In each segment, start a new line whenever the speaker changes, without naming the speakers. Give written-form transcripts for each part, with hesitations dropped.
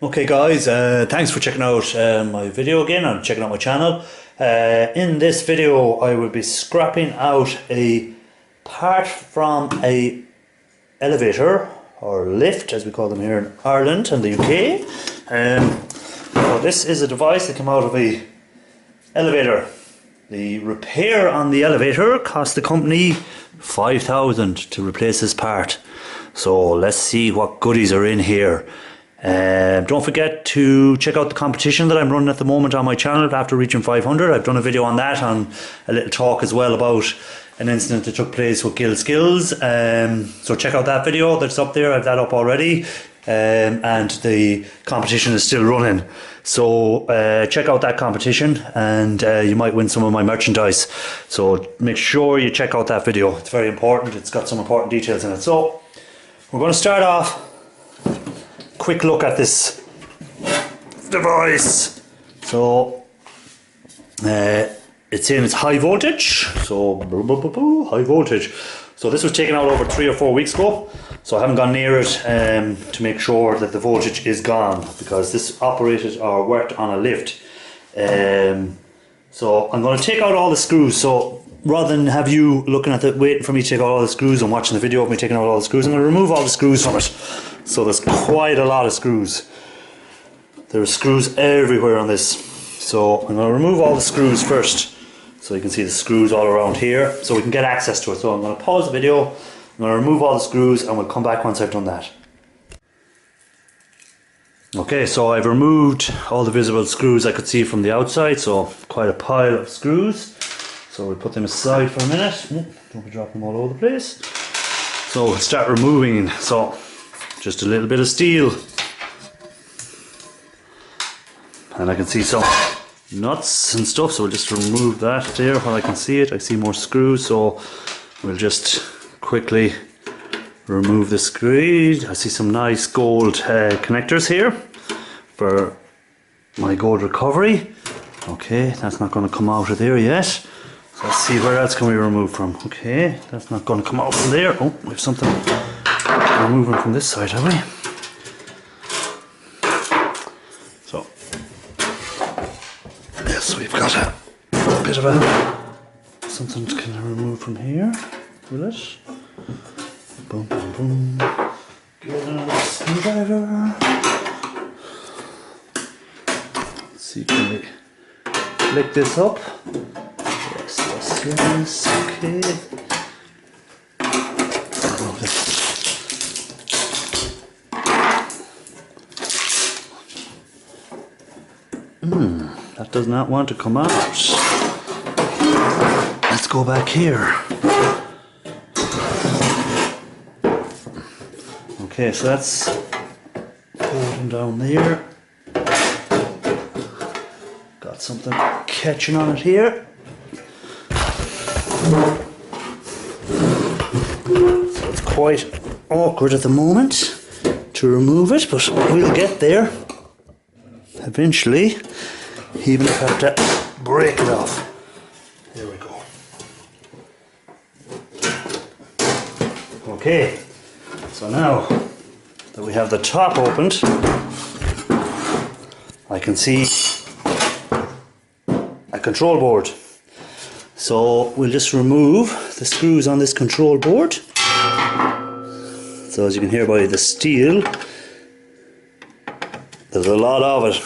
Okay guys, thanks for checking out my video again and checking out my channel. In this video I will be scrapping out a part from a elevator or lift as we call them here in Ireland and the UK. So this is a device that came out of a elevator. The repair on the elevator cost the company $5,000 to replace this part. So let's see what goodies are in here. Don't forget to check out the competition that I'm running at the moment on my channel after reaching 500. I've done a video on that, and a little talk as well about an incident that took place with Gill Skills. So check out that video that's up there. I have that up already, and the competition is still running. So check out that competition and you might win some of my merchandise. So make sure you check out that video. It's very important. It's got some important details in it. So we're going to start off. Quick look at this device. So it's in its high voltage. So high voltage. So this was taken out over 3 or 4 weeks ago. So I haven't gone near it to make sure that the voltage is gone, because this operated or worked on a lift. So I'm going to take out all the screws. So rather than have you looking at it, waiting for me to take out all the screws and watching the video of me taking out all the screws, I'm going to remove all the screws from it. So there's quite a lot of screws. There are screws everywhere on this. So I'm going to remove all the screws first. So you can see the screws all around here, so we can get access to it. So I'm going to pause the video, I'm going to remove all the screws, and we'll come back once I've done that. Okay, so I've removed all the visible screws I could see from the outside, so quite a pile of screws. So we'll put them aside for a minute. Don't be dropping them all over the place. So we'll start removing. So just a little bit of steel. And I can see some nuts and stuff, so we'll just remove that there while I can see it. I see more screws, so we'll just quickly remove the screws. I see some nice gold connectors here for my gold recovery. Okay, that's not going to come out of there yet. So let's see, where else can we remove from? Okay, that's not going to come out from there. Oh, we have something removing from this side, have we? So yes, we've got a bit of something to kind of remove from here. Will it? Boom, boom, boom. Get another screwdriver. Let's see, can we flick this up? Yes, yes, yes. Okay. That does not want to come out. Let's go back here. Okay, so that's holding down there. Got something catching on it here. So it's quite awkward at the moment to remove it, but we'll get there eventually, even if I have to break it off. There we go. Okay, so now that we have the top opened, I can see a control board. So we'll just remove the screws on this control board. So as you can hear by the steel, there's a lot of it.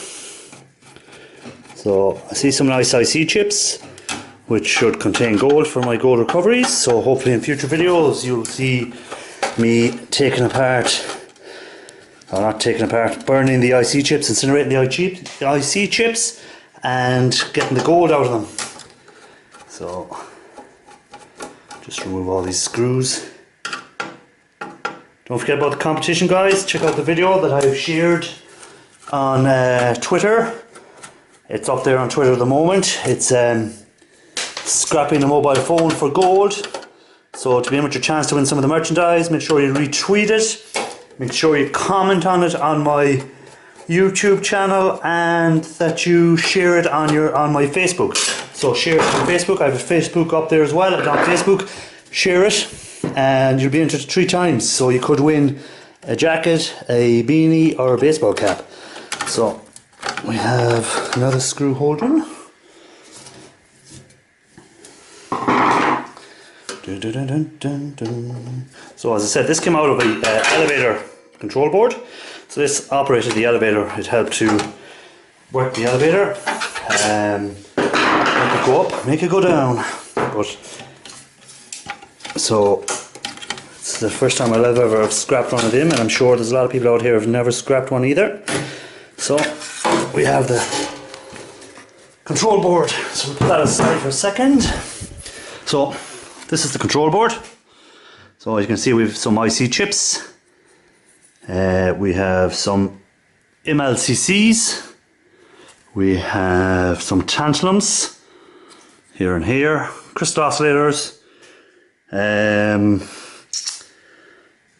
So I see some nice IC chips, which should contain gold for my gold recoveries. So hopefully in future videos you'll see me taking apart, or not taking apart, burning the IC chips, incinerating the IC chips and getting the gold out of them. So just remove all these screws. Don't forget about the competition, guys. Check out the video that I've shared on Twitter. It's up there on Twitter at the moment. It's scrapping a mobile phone for gold. So to be in with your chance to win some of the merchandise, make sure you retweet it. Make sure you comment on it on my YouTube channel, and that you share it on my Facebook. So share it on Facebook. I have a Facebook up there as well. It's on Facebook. Share it and you'll be entered 3 times. So you could win a jacket, a beanie or a baseball cap. So we have another screw holder. So as I said, this came out of an elevator control board. So this operated the elevator. It helped to work the elevator, make it go up, make it go down. But so it's the first time I'll ever scrapped one of them, and I'm sure there's a lot of people out here who've never scrapped one either. So we have the control board. So we'll put that aside for a second. So this is the control board. So as you can see, we have some IC chips. We have some MLCCs. We have some tantalums here and here. Crystal oscillators.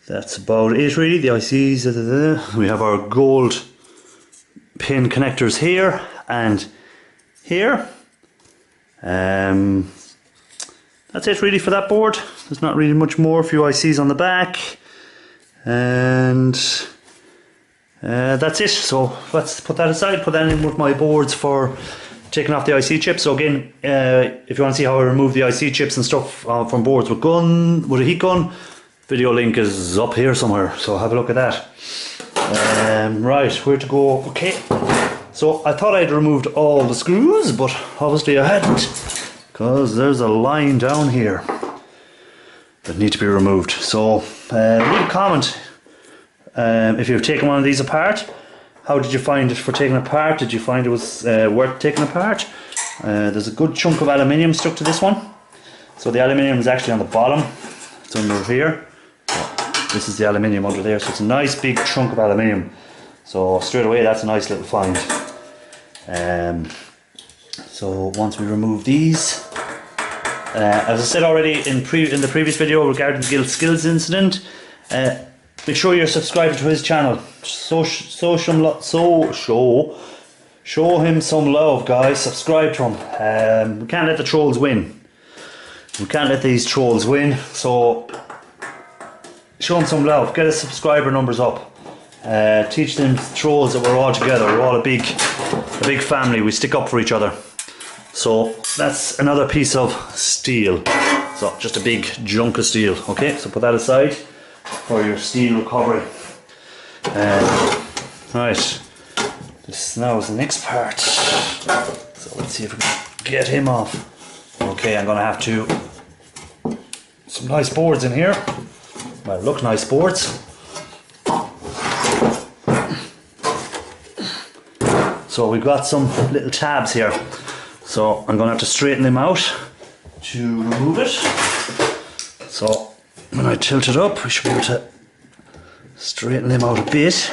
That's about it really. The ICs. We have our gold pin connectors here and here. That's it really for that board. There's not really much more. A few ICs on the back, and that's it. So let's put that aside, put that in with my boards for taking off the IC chips. So again, if you want to see how I remove the IC chips and stuff from boards with a heat gun, video link is up here somewhere, so have a look at that. Right, where to go? Okay, so I thought I'd removed all the screws, but obviously I hadn't, because there's a line down here that need to be removed. So leave a comment if you've taken one of these apart. How did you find it for taking it apart? Did you find it was worth taking apart? There's a good chunk of aluminium stuck to this one. So the aluminium is actually on the bottom. It's under here. This is the aluminium under there. So it's a nice big chunk of aluminium. So straight away that's a nice little find. So once we remove these, as I said already in the previous video regarding the Gil Skills incident, make sure you're subscribed to his channel. Show him some love, guys. Subscribe to him. We can't let the trolls win. We can't let these trolls win. So show him some love. Get his subscriber numbers up. Teach them trolls that we're all together. We're all a big family. We stick up for each other. So that's another piece of steel. So just a big chunk of steel. Okay, so put that aside for your steel recovery. Right, this now is the next part. So let's see if we can get him off. Okay, I'm gonna have to some nice boards in here. Well, look, nice boards. So we've got some little tabs here. So I'm going to have to straighten them out to remove it. So when I tilt it up, we should be able to straighten them out a bit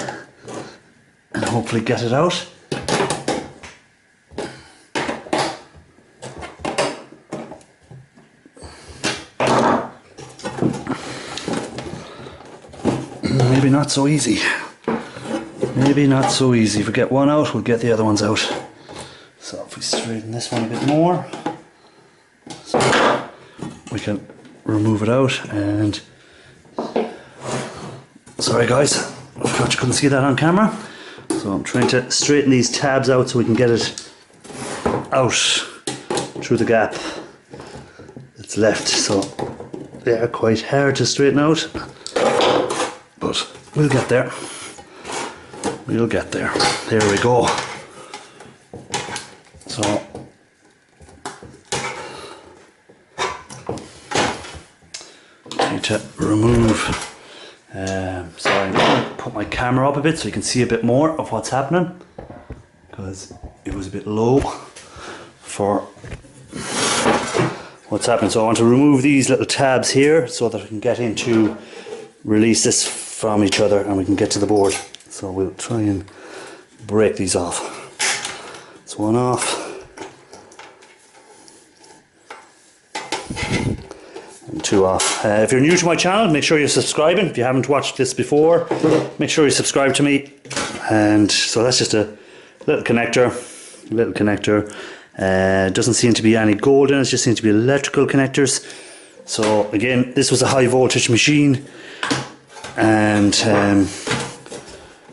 and hopefully get it out. Maybe not so easy. Maybe not so easy. If we get one out, we'll get the other ones out. So if we straighten this one a bit more, so we can remove it out. And sorry guys, I forgot you couldn't see that on camera. So I'm trying to straighten these tabs out so we can get it out through the gap that's left. So they are quite hard to straighten out, but we'll get there. We'll get there. There we go. So need to remove. Sorry, I'm going to put my camera up a bit so you can see a bit more of what's happening, because it was a bit low for what's happening. So I want to remove these little tabs here so that I can get into release this from each other and we can get to the board. So we'll try and break these off. It's one off. And two off. If you're new to my channel, make sure you're subscribing. If you haven't watched this before, make sure you subscribe to me. And so that's just a little connector. Doesn't seem to be any gold in it, just seems to be electrical connectors. So again, this was a high voltage machine, and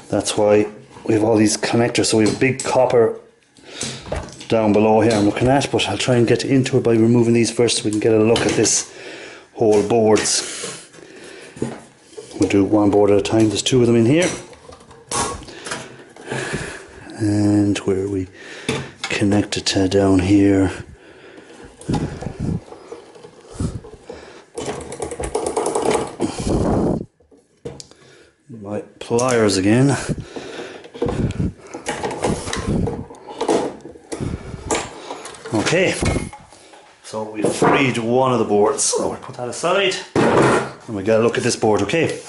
that's why we have all these connectors, so we have big copper down below here I'm looking at, but I'll try and get into it by removing these first so we can get a look at this whole boards. We'll do one board at a time. There's two of them in here, and where we connect it to down here. My pliers again. Okay, so we've freed one of the boards, so we'll put that aside and we gotta look at this board. Okay,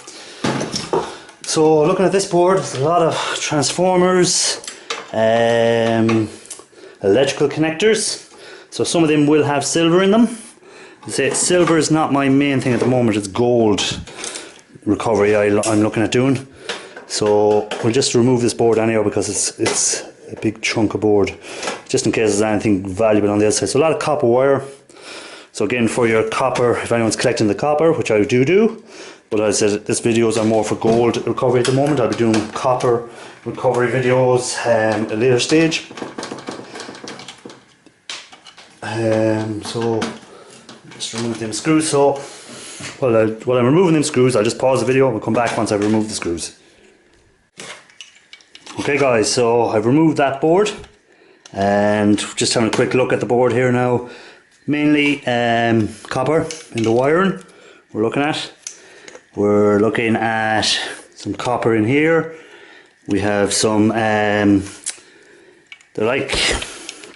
so looking at this board, there's a lot of transformers, electrical connectors, so some of them will have silver in them. Say silver is not my main thing at the moment, it's gold recovery I'm looking at doing. So we'll just remove this board anyhow because it's a big chunk of board, just in case there's anything valuable on the other side. So a lot of copper wire. So again, for your copper, if anyone's collecting the copper, which I do, but as I said, this videos are more for gold recovery at the moment. I'll be doing copper recovery videos at a later stage. So just remove them screws. So while I'm removing them screws, I'll just pause the video and we'll come back once I've removed the screws. Okay guys, so I've removed that board and just having a quick look at the board here now. Mainly copper in the wiring we're looking at. We're looking at some copper in here. We have some, they're like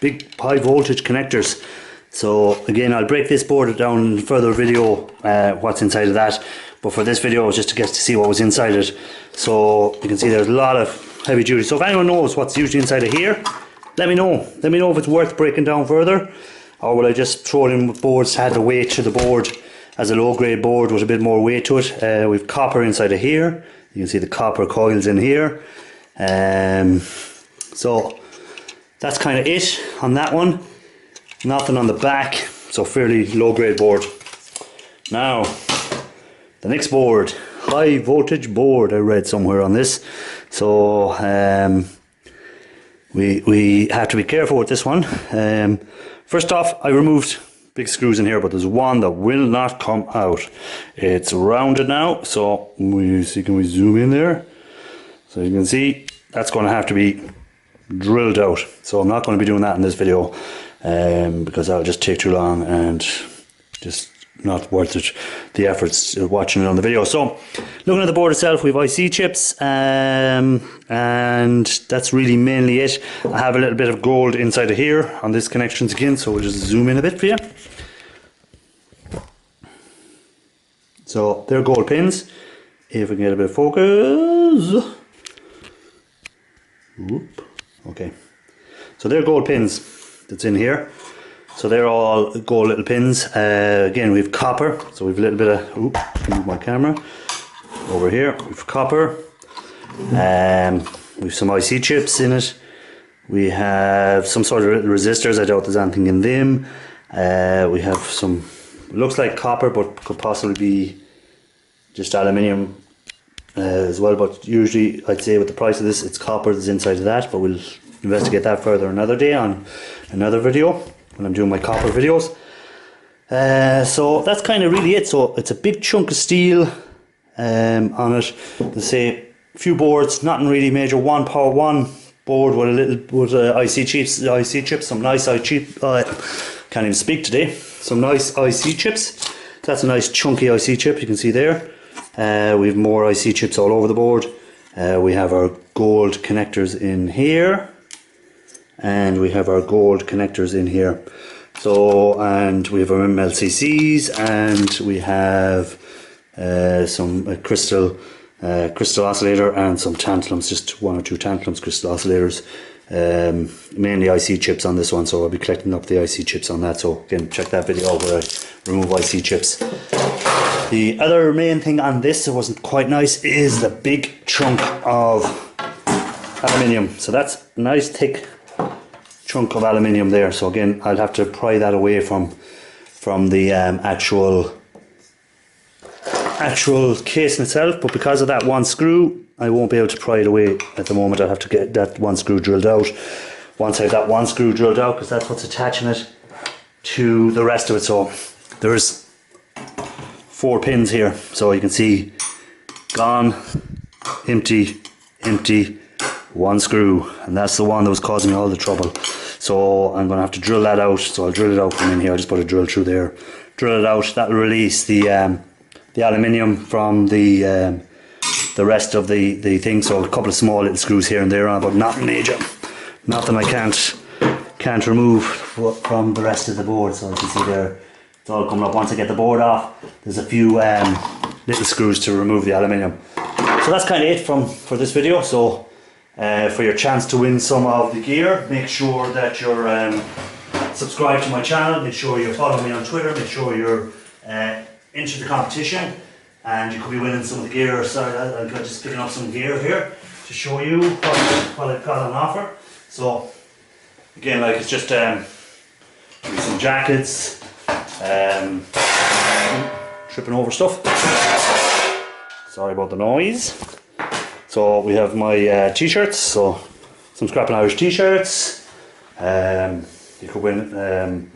big high voltage connectors. So again, I'll break this board down in further video what's inside of that. But for this video, just to get to see what was inside it. So you can see there's a lot of heavy duty. So if anyone knows what's usually inside of here, let me know. Let me know if it's worth breaking down further, or will I just throw it in with boards to add the weight to the board as a low grade board with a bit more weight to it. We've copper inside of here. You can see the copper coils in here. So that's kind of it on that one. Nothing on the back, so fairly low grade board. Now the next board, high voltage board, I read somewhere on this. So we have to be careful with this one. First off, I removed big screws in here, but there's one that will not come out. It's rounded now, so can we zoom in there? So you can see that's going to have to be drilled out. So I'm not going to be doing that in this video because that'll just take too long and just not worth it, the efforts of watching it on the video. So looking at the board itself, we have IC chips and that's really mainly it. I have a little bit of gold inside of here on these connections again, so we'll just zoom in a bit for you. So they're gold pins. If we can get a bit of focus. Whoop. Okay, so they're gold pins that's in here. So they're all gold little pins. Again, we have copper. So we've a little bit of, move my camera over here. We've copper. We've some IC chips in it. We have some sort of little resistors. I doubt there's anything in them. We have some, looks like copper, but could possibly be just aluminium as well. But usually, I'd say with the price of this, it's copper that's inside of that. But we'll investigate that further another day on another video, when I'm doing my copper videos. So that's kind of really it. So it's a big chunk of steel on it. Let's say a few boards, nothing really major. One power one board with a little IC chips, some nice can't even speak today. Some nice IC chips. That's a nice chunky IC chip you can see there. We have more IC chips all over the board. We have our gold connectors in here. And we have our gold connectors in here. So, and we have our MLCCs, and we have some crystal oscillator and some tantalums, just one or two tantalums crystal oscillators. Mainly IC chips on this one, so I'll be collecting up the IC chips on that. So again, check that video out where I remove IC chips. The other main thing on this that wasn't quite nice is the big chunk of aluminium. So that's a nice thick chunk of aluminium there. So again, I'll have to pry that away from the actual actual casing itself, but because of that one screw, I won't be able to pry it away at the moment. I'll have to get that one screw drilled out. Once I have that one screw drilled out, because that's what's attaching it to the rest of it. So there's 4 pins here, so you can see gone, empty, empty, one screw, and that's the one that was causing all the trouble. So I'm going to have to drill that out. So I'll drill it out from in here. I'll just put a drill through there, drill it out. That will release the aluminium from the rest of the thing. So a couple of small little screws here and there on, but nothing major, nothing I can't remove from the rest of the board. So you can see there, it's all coming up. Once I get the board off, there's a few little screws to remove the aluminium. So that's kind of it for this video. So for your chance to win some of the gear, make sure that you're subscribed to my channel, make sure you follow me on Twitter, make sure you're into the competition, and you could be winning some of the gear. Sorry, I'm just picking up some gear here to show you what I've got on offer. So again, like, it's just some jackets, tripping over stuff, sorry about the noise. So we have my t-shirts, so some Scrapping Irish t-shirts. You could win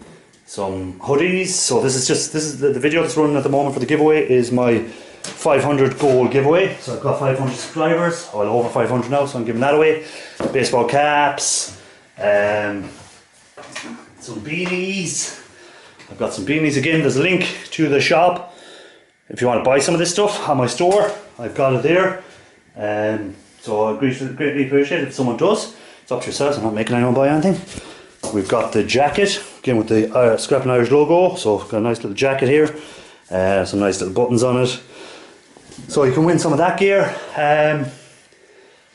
some hoodies. So this is the video that's running at the moment for the giveaway is my 500 goal giveaway. So I've got 500 subscribers, well over 500 now, so I'm giving that away. Baseball caps, some beanies. I've got some beanies again. There's a link to the shop if you want to buy some of this stuff on my store. I've got it there. So I greatly appreciate it if someone does. It's up to yourselves, I'm not making anyone buy anything. We've got the jacket, again with the Scrapping Irish logo, so got a nice little jacket here, some nice little buttons on it. So you can win some of that gear.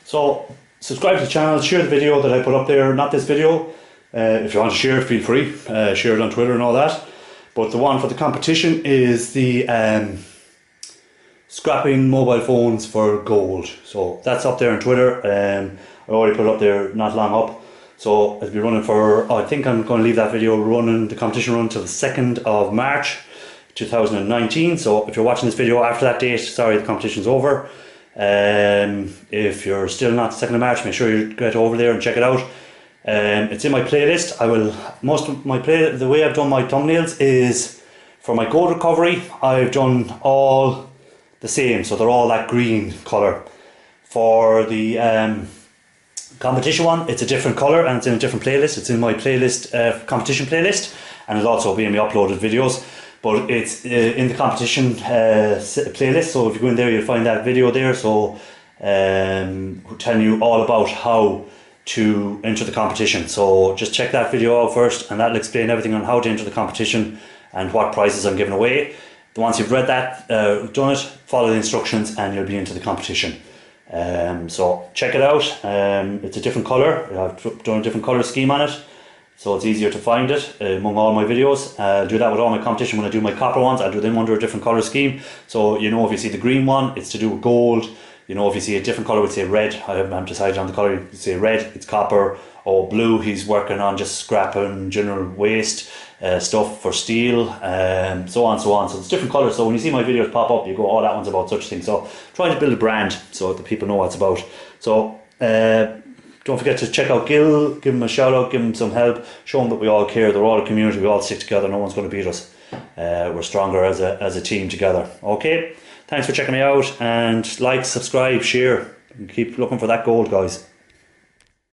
So subscribe to the channel, share the video that I put up there, not this video. If you want to share it, feel free, share it on Twitter and all that. But the one for the competition is the scrapping mobile phones for gold. So that's up there on Twitter. I already put it up there not long up. So it'll be running for, I think I'm going to leave that video running, the competition run till the 2nd of March 2019. So if you're watching this video after that date, sorry, the competition's over. If you're still not 2nd of March, make sure you get over there and check it out. It's in my playlist. Most of my the way I've done my thumbnails is for my gold recovery, I've done all the same, so they're all that green colour. For the competition one, it's a different colour and it's in a different playlist. It's in my playlist, competition playlist, and it'll also be in my uploaded videos, but it's in the competition playlist. So if you go in there, you'll find that video there. So telling you all about how to enter the competition. So just check that video out first, and that'll explain everything on how to enter the competition and what prizes I'm giving away. Once you've read that, done it, follow the instructions and you'll be into the competition. So check it out. It's a different colour. I've done a different colour scheme on it, so it's easier to find it among all my videos. I'll do that with all my competition. When I do my copper ones, I'll do them under a different colour scheme. So you know, if you see the green one, it's to do with gold. You know, if you see a different colour, we'd say red. I haven't decided on the colour. You say red, it's copper. Or blue, he's working on just scrapping general waste stuff for steel, so on, so on. So it's different colours. So when you see my videos pop up, you go, oh, that one's about such thing. So trying to build a brand so that people know what it's about. So don't forget to check out Gil, give him a shout out, give him some help, show him that we all care. They're all a community, we all stick together, no one's going to beat us. We're stronger as a team together. Okay, thanks for checking me out, and like, subscribe, share, and keep looking for that gold, guys.